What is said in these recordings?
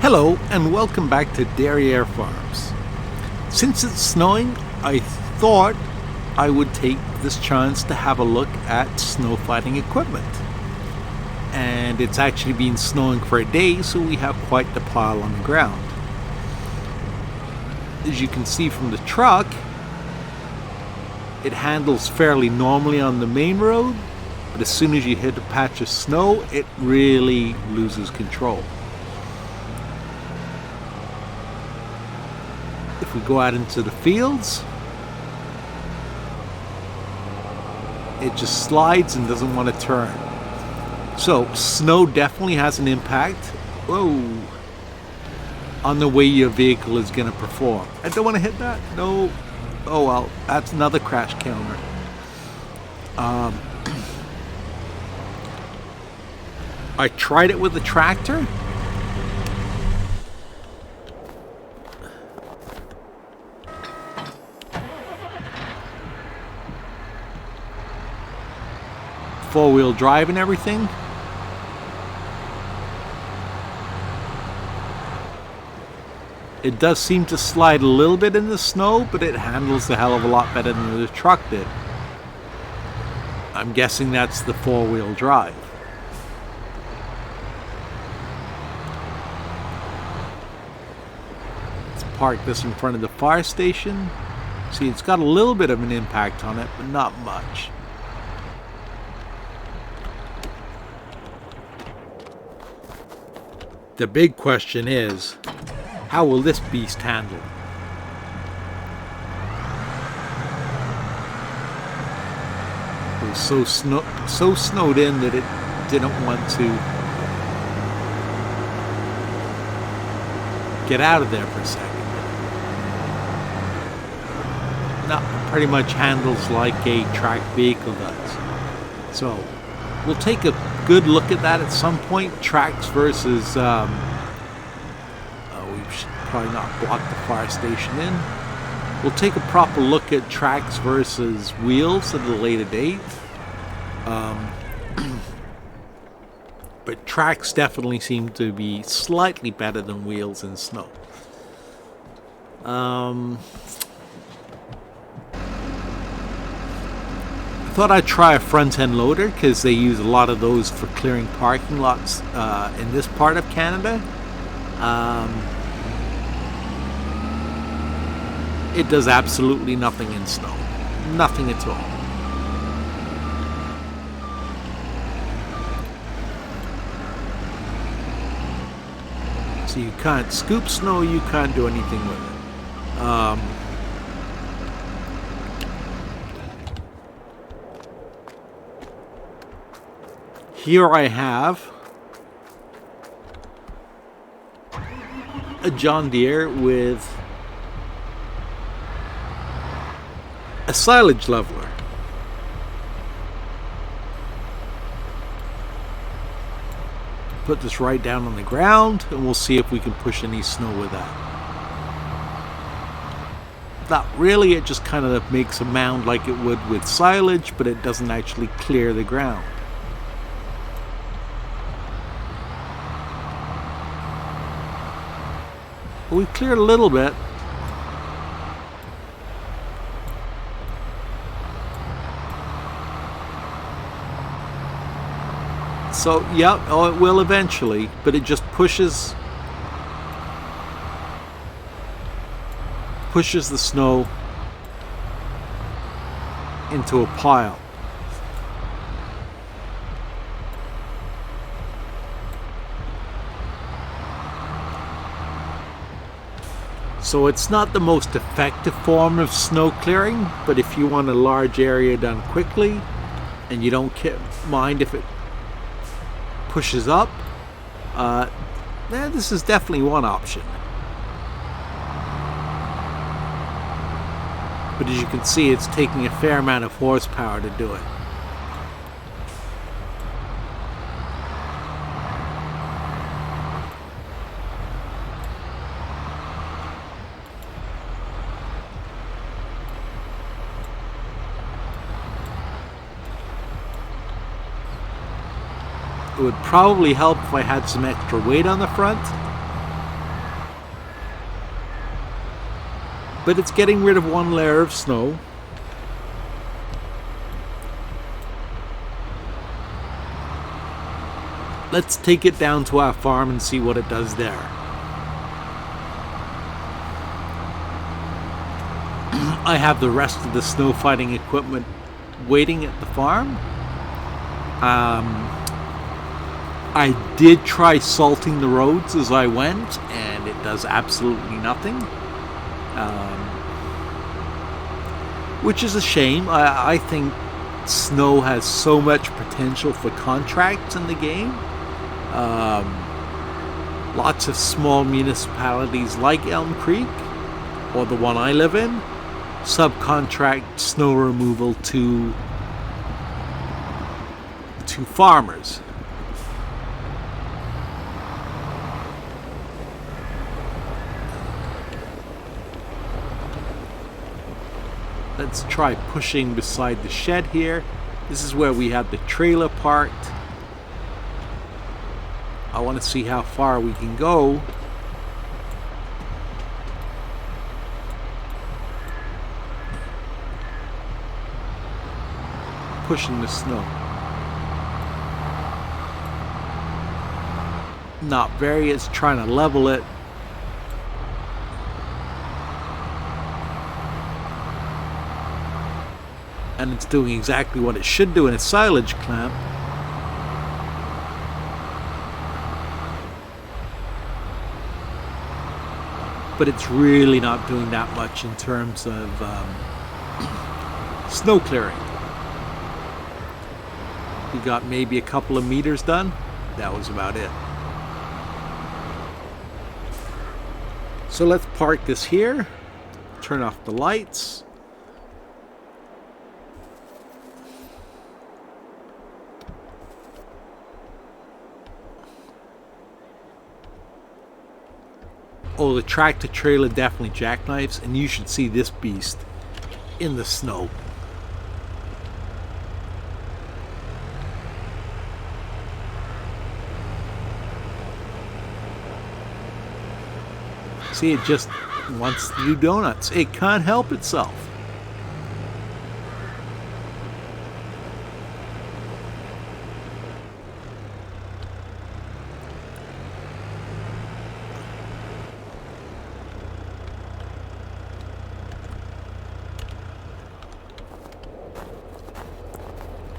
Hello and welcome back to Derriere Farms. Since it's snowing, I thought I would take this chance to have a look at snow fighting equipment. And it's actually been snowing for a day, so we have quite the pile on the ground. As you can see from the truck, it handles fairly normally on the main road, but as soon as you hit a patch of snow, it really loses control. If we go out into the fields, it just slides and doesn't want to turn. So snow definitely has an impact on the way your vehicle is going to perform. I don't want to hit that. No. Oh well, that's another crash counter. I tried it with the tractor. Four-wheel drive and everything. It does seem to slide a little bit in the snow, but it handles a hell of a lot better than the truck did. I'm guessing that's the four-wheel drive. Let's park this in front of the fire station. See, it's got a little bit of an impact on it, but not much. The big question is, how will this beast handle? It was so snowed in that it didn't want to get out of there for a second. No, pretty much handles like a tracked vehicle does. So we'll take a good look at that at some point. Tracks versus we should probably not block the fire station in. We'll take a proper look at tracks versus wheels at a later date. But tracks definitely seem to be slightly better than wheels in snow. I thought I'd try a front-end loader because they use a lot of those for clearing parking lots in this part of Canada. It does absolutely nothing in snow. Nothing at all. So you can't scoop snow, you can't do anything with it. Here I have a John Deere with a silage leveler. Put this right down on the ground and we'll see if we can push any snow with that. Not really, it just kind of makes a mound like it would with silage, but it doesn't actually clear the ground. We cleared a little bit. So, yeah, it will eventually, but it just pushes the snow into a pile. So it's not the most effective form of snow clearing, but if you want a large area done quickly and you don't mind if it pushes up, this is definitely one option. But as you can see, it's taking a fair amount of horsepower to do it. It would probably help if I had some extra weight on the front. but it's getting rid of one layer of snow. Let's take it down to our farm and see what it does there. I have the rest of the snow fighting equipment waiting at the farm. I did try salting the roads as I went, and it does absolutely nothing. Which is a shame. I think snow has so much potential for contracts in the game. Lots of small municipalities like Elm Creek, or the one I live in, subcontract snow removal to farmers. Let's try pushing beside the shed here. This is where we have the trailer parked. I want to see how far we can go. Pushing the snow. Not very, it's trying to level it. And it's doing exactly what it should do in a silage clamp. But it's really not doing that much in terms of snow clearing. We got maybe a couple of meters done. That was about it. So let's park this here. Turn off the lights. Oh, the tractor trailer definitely jackknifes, and you should see this beast in the snow. See, it just wants to do donuts. It can't help itself.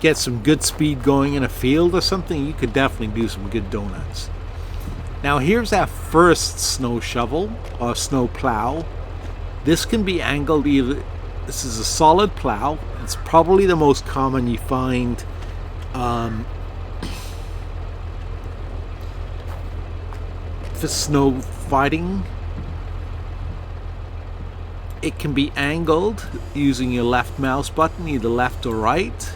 Get some good speed going in a field or something, you could definitely do some good donuts. Now here's our first snow shovel or snow plow. This can be angled either. This is a solid plow. It's probably the most common you find for snow fighting. It can be angled using your left mouse button, either left or right.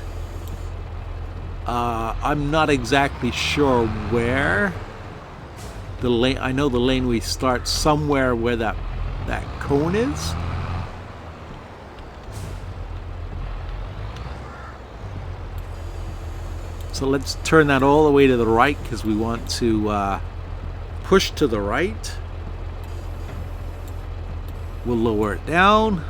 I'm not exactly sure where the lane. I know the laneway starts somewhere where that cone is. So let's turn that all the way to the right because we want to push to the right. We'll lower it down.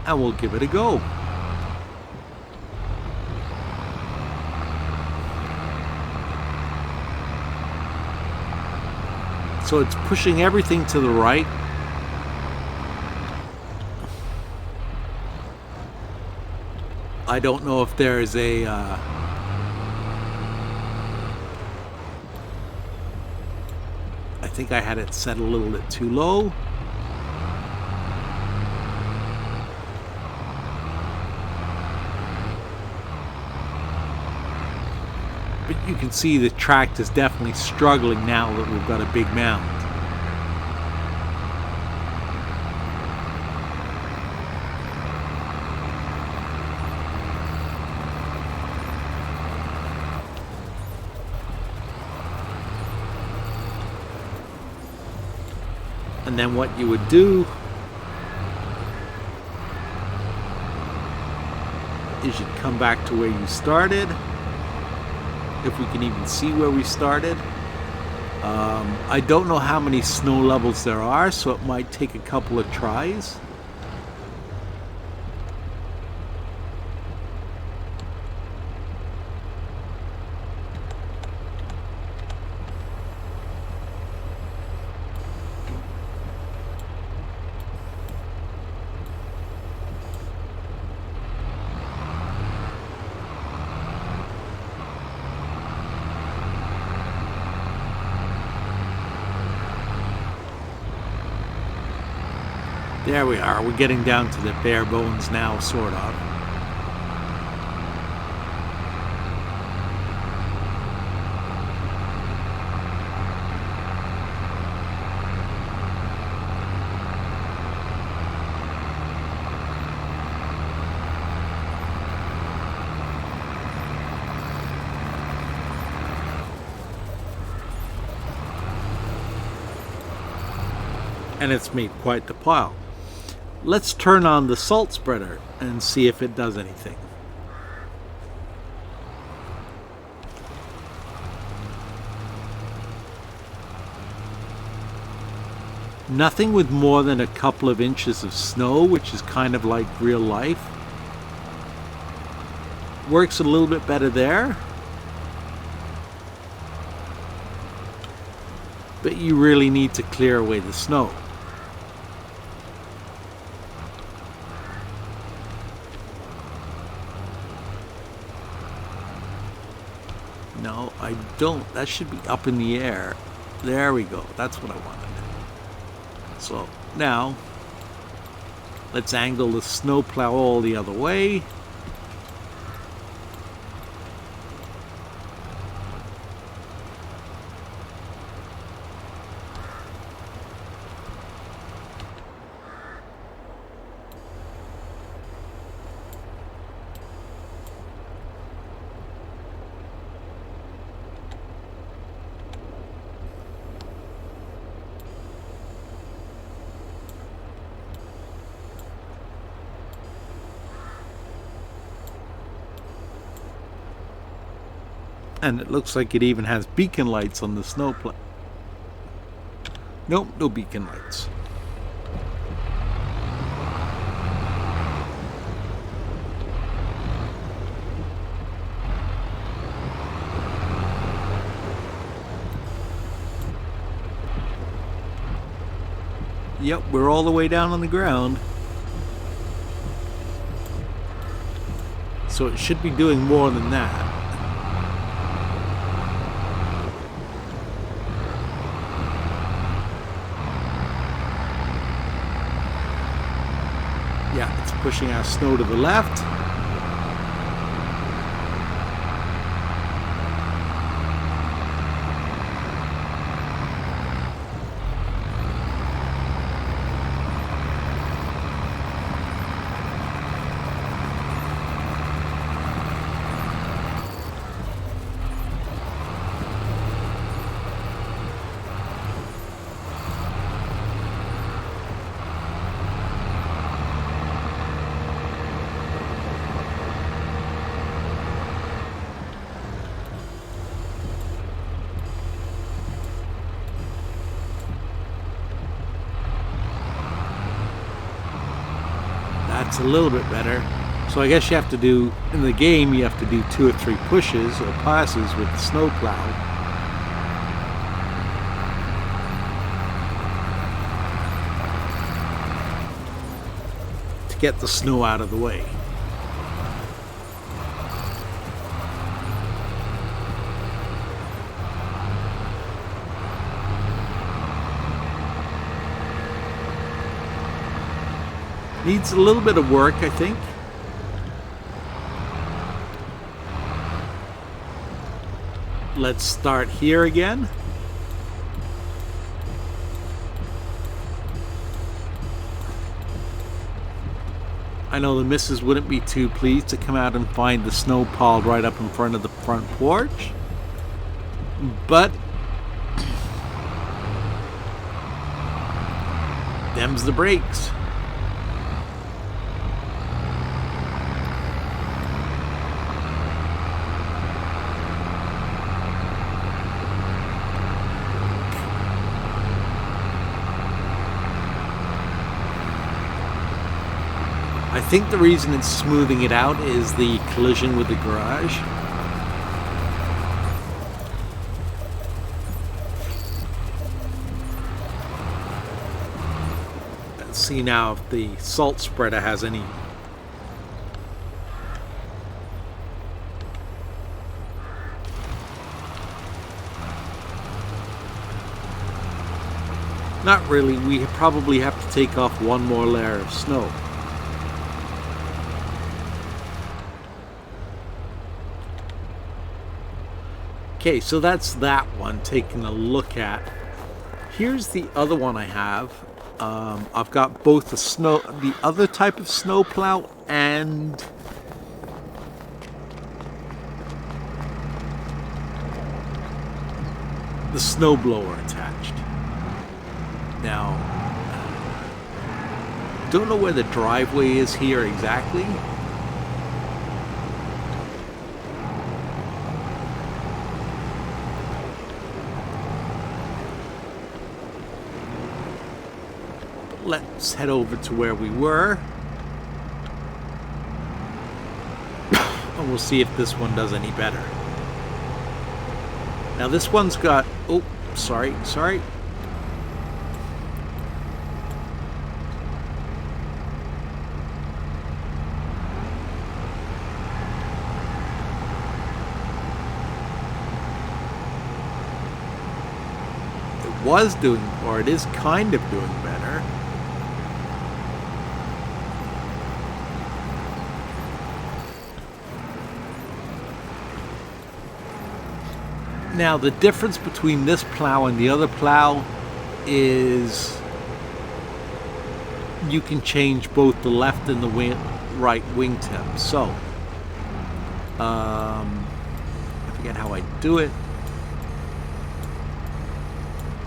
And we'll give it a go. So it's pushing everything to the right. I don't know if there is a I think I had it set a little bit too low. But you can see the tract is definitely struggling now that we've got a big mound. And then what you would do is you come back to where you started. If we can even see where we started. I don't know how many snow levels there are, so it might take a couple of tries. There we are. We're getting down to the bare bones now, sort of. And it's made quite the pile. Let's turn on the salt spreader and see if it does anything. Nothing with more than a couple of inches of snow, which is kind of like real life. Works a little bit better there. But you really need to clear away the snow. No, I don't. That should be up in the air. There we go. That's what I wanted. So now, let's angle the snowplow all the other way. And it looks like it even has beacon lights on the snowplow. Nope, no beacon lights. Yep, we're all the way down on the ground. So it should be doing more than that. Yeah, it's pushing our snow to the left. That's a little bit better. So I guess you have to do, in the game, you have to do 2 or 3 pushes or passes with the snowplow. To get the snow out of the way. Needs a little bit of work, I think. Let's start here again. I know the missus wouldn't be too pleased to come out and find the snow piled right up in front of the front porch. But them's the breaks. think the reason it's smoothing it out is the collision with the garage. Let's see now if the salt spreader has any. Not really. We probably have to take off one more layer of snow. Okay, so that's that one taking a look at. Here's the other one I have. I've got both the other type of snow plow and the snowblower attached. Now, don't know where the driveway is here exactly. But let's head over to where we were. And we'll see if this one does any better. Now this one's got, oh, sorry. Was doing, or it is kind of doing better. Now the difference between this plow and the other plow is you can change both the left and the right wingtip. So I forget how I do it.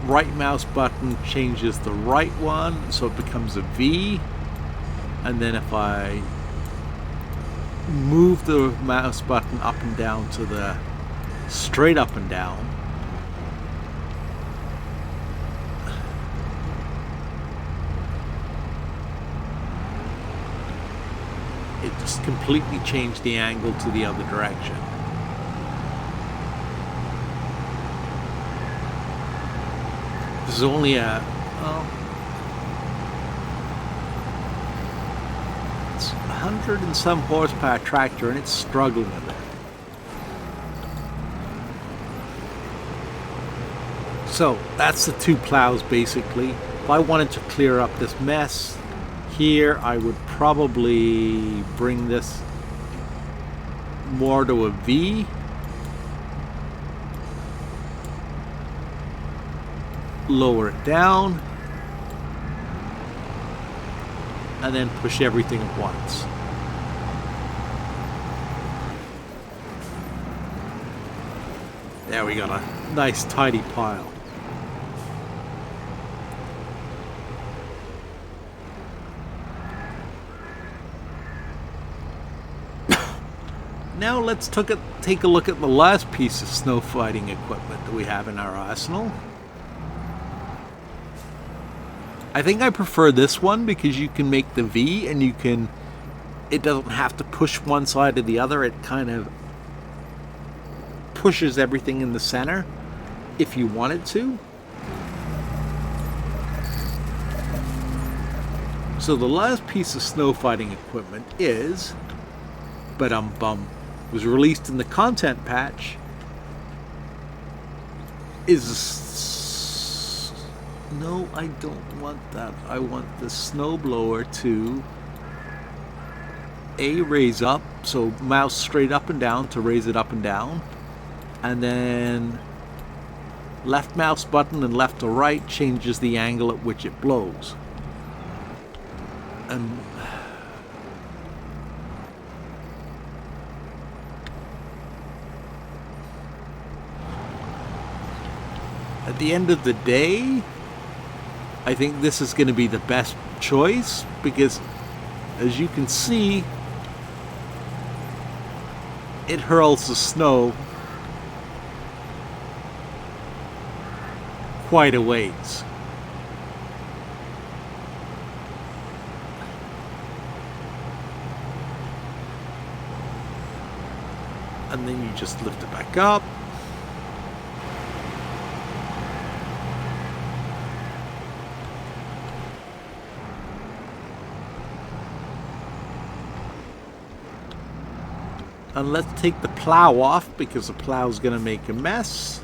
Right mouse button changes the right one, so it becomes a V, and then if I move the mouse button up and down to the straight up and down, it just completely changed the angle to the other direction. This is only a, it's 100 and some horsepower tractor, and it's struggling a bit. So that's the two plows basically. If I wanted to clear up this mess here, I would probably bring this more to a V. Lower it down, and then push everything at once. There we got a nice tidy pile. Now let's take a look at the last piece of snow fighting equipment that we have in our arsenal. I think I prefer this one because you can make the V and it doesn't have to push one side or the other. It kind of pushes everything in the center if you wanted to. So the last piece of snow fighting equipment is, was released in the content patch, no, I don't want that. I want the snowblower to raise up, so mouse straight up and down to raise it up and down, and then left mouse button and left to right changes the angle at which it blows. And at the end of the day, I think this is going to be the best choice because, as you can see, it hurls the snow quite a ways. and then you just lift it back up. And let's take the plow off because the plow is going to make a mess.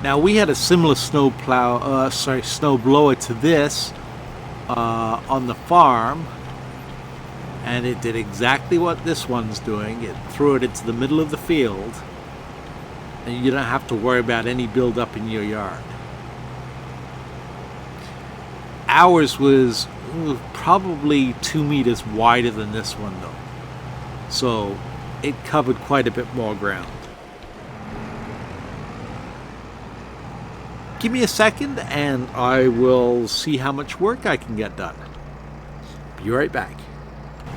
Now we had a similar snow blower to this on the farm, and it did exactly what this one's doing. It threw it into the middle of the field, and you don't have to worry about any buildup in your yard. Ours was probably 2 meters wider than this one though, so it covered quite a bit more ground. Give me a second and I will see how much work I can get done. Be right back.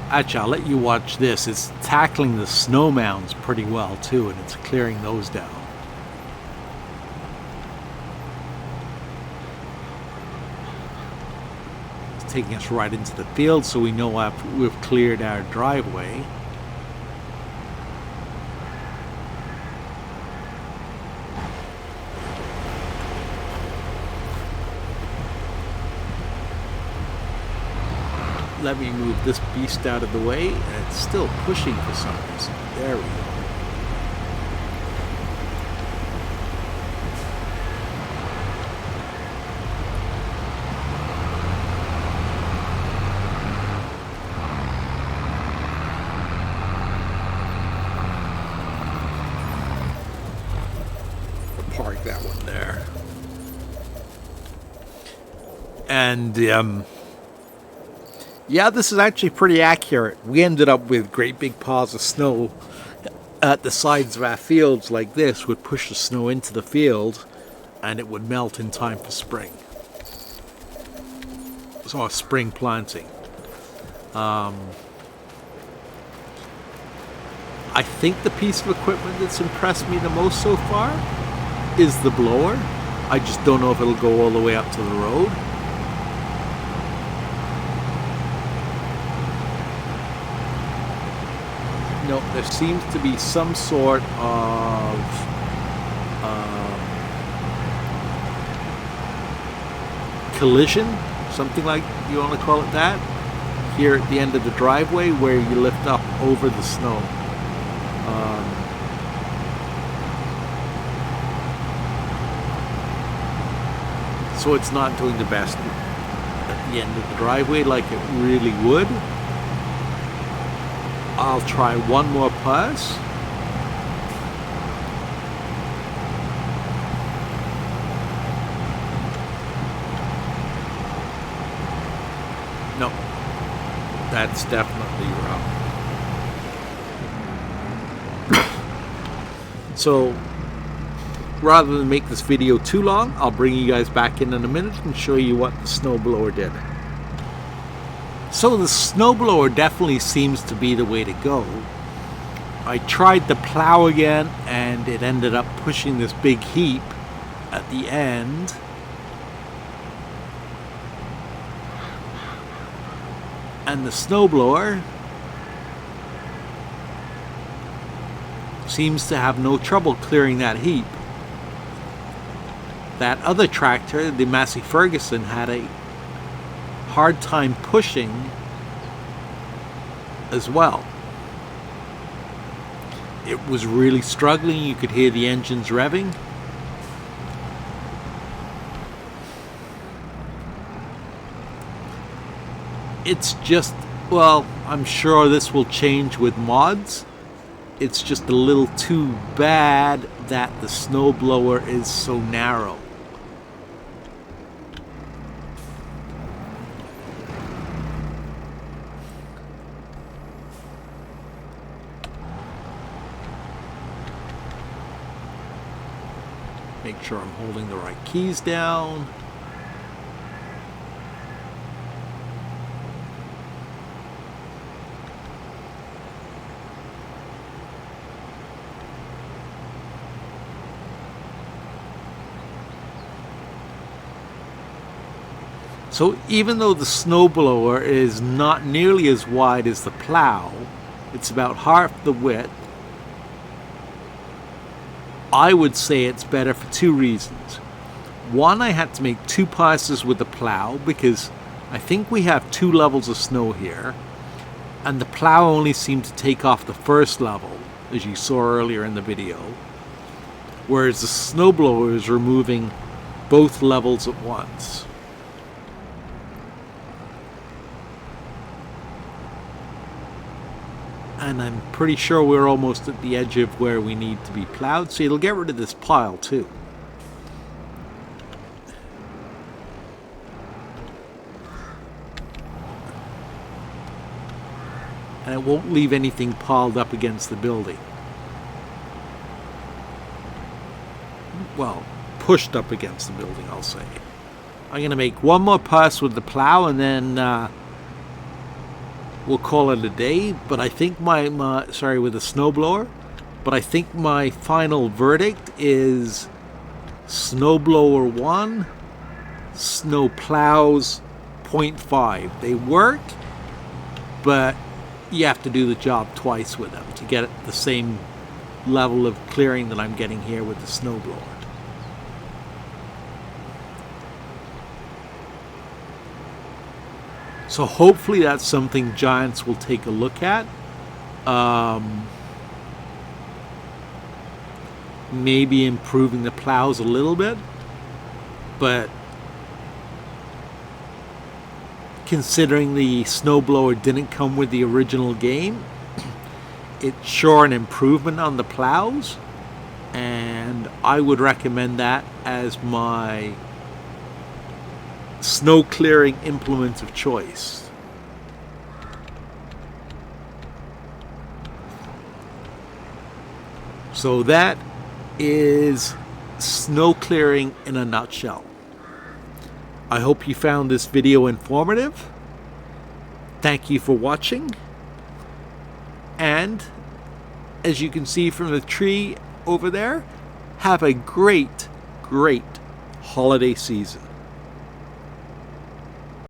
Actually, I'll let you watch this. It's tackling the snow mounds pretty well too, and it's clearing those down. It's taking us right into the field so we know we've cleared our driveway. Let me move this beast out of the way, and it's still pushing for some reason. There we go. Park that one there. And yeah, this is actually pretty accurate. We ended up with great big piles of snow at the sides of our fields like this. Would push the snow into the field and it would melt in time for spring. So spring planting. I think the piece of equipment that's impressed me the most so far is the blower. I just don't know if it'll go all the way up to the road. No, there seems to be some sort of collision, something like you want to call it that, here at the end of the driveway where you lift up over the snow. So it's not doing the best at the end of the driveway like it really would. I'll try one more pass. No, that's definitely wrong. So rather than make this video too long, I'll bring you guys back in a minute and show you what the snowblower did. So the snowblower definitely seems to be the way to go. I tried the plow again and it ended up pushing this big heap at the end. And the snowblower seems to have no trouble clearing that heap. That other tractor, the Massey Ferguson, had a hard time pushing as well. It was really struggling. You could hear the engines revving. It's just, well, I'm sure this will change with mods. It's just a little too bad that the snowblower is so narrow. Make sure I'm holding the right keys down. So even though the snowblower is not nearly as wide as the plow, it's about half the width, I would say it's better for two reasons. One, I had to make 2 passes with the plow because I think we have 2 levels of snow here, and the plow only seemed to take off the first level, as you saw earlier in the video, whereas the snowblower is removing both levels at once. And I'm pretty sure we're almost at the edge of where we need to be plowed, so it'll get rid of this pile too. And it won't leave anything piled up against the building. Well, pushed up against the building, I'll say. I'm going to make one more pass with the plow and then we'll call it a day. But I think with the snowblower. But I think my final verdict is snowblower 1, snowplows 0.5. They work, but you have to do the job twice with them to get the same level of clearing that I'm getting here with the snowblower. So hopefully that's something Giants will take a look at. Maybe improving the plows a little bit, but considering the snowblower didn't come with the original game, it's sure an improvement on the plows, and I would recommend that as my snow clearing implement of choice. So that is snow clearing in a nutshell. I hope you found this video informative. Thank you for watching. And as you can see from the tree over there, have a great holiday season.